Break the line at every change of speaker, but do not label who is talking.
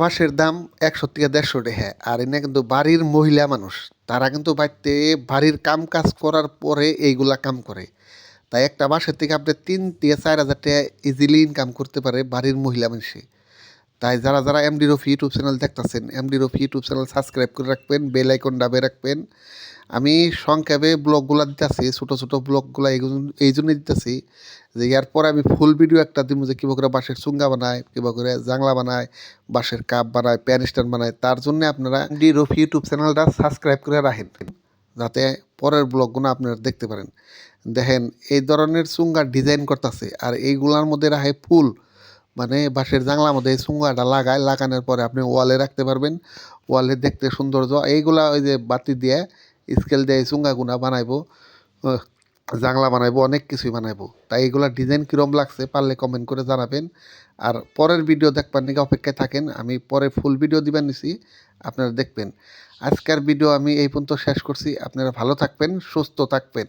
বাঁশের দাম ১০০ থেকে ১৫০ টাকা। আর এনে কিন্তু বাড়ির মহিলা মানুষ তারা কিন্তু বাড়িতে বাড়ির কাম কাজ করার পরে এইগুলা কাম করে। তাই একটা বাঁশের থেকে আপনি ৩ থেকে ৪ হাজার টাকা ইজিলি ইনকাম করতে পারে বাড়ির মহিলা মানুষে। তাই যারা এমডি রফি ইউটিউব চ্যানেল দেখতেছেন, MD Rafi YouTube channel subscribe করে রাখবেন, বেল আইকন দাবিয়ে রাখবেন। আমি সংক্ষেপে ব্লগগুলো দিতেছি, ছোটো ছোটো ব্লগগুলো এই জন্যই দিতেছি যে ইয়ার পরে আমি ফুল ভিডিও একটা দিব যে কীভাবে করে বাঁশের চুঙ্গা বানায়, কীভাবে করে জাংলা বানায়, বাঁশের কাপ বানায়, প্যান স্ট্যান্ড বানায়। তার জন্য আপনারা এমডি রফি ইউটিউব চ্যানেলটা সাবস্ক্রাইব করে রাখেন, যাতে পরের ব্লগগুলো আপনারা দেখতে পারেন। দেখেন এই ধরনের চুঙ্গার ডিজাইন করতেছে, আর এইগুলার মধ্যে রাখে ফুল, মানে বাঁশের জাংলার মধ্যে এই চুঙ্গাটা লাগানোর পরে আপনি ওয়ালে রাখতে পারবেন, ওয়ালে দেখতে সৌন্দর্য। এইগুলা ওই যে বাতি দিয়ে স্কেল দিয়ে এই চুঙ্গাগুনা বানাইবো, জাংলা বানাইবো, অনেক কিছুই বানাইবো। তাই এইগুলা ডিজাইন কীরকম লাগছে পারলে কমেন্ট করে জানাবেন। আর পরের ভিডিও দেখবার নাকি অপেক্ষায় থাকেন, আমি পরে ফুল ভিডিও দিবার নিছি, আপনারা দেখবেন। আজকের ভিডিও আমি এই পর্যন্ত শেষ করছি। আপনারা ভালো থাকবেন, সুস্থ থাকবেন।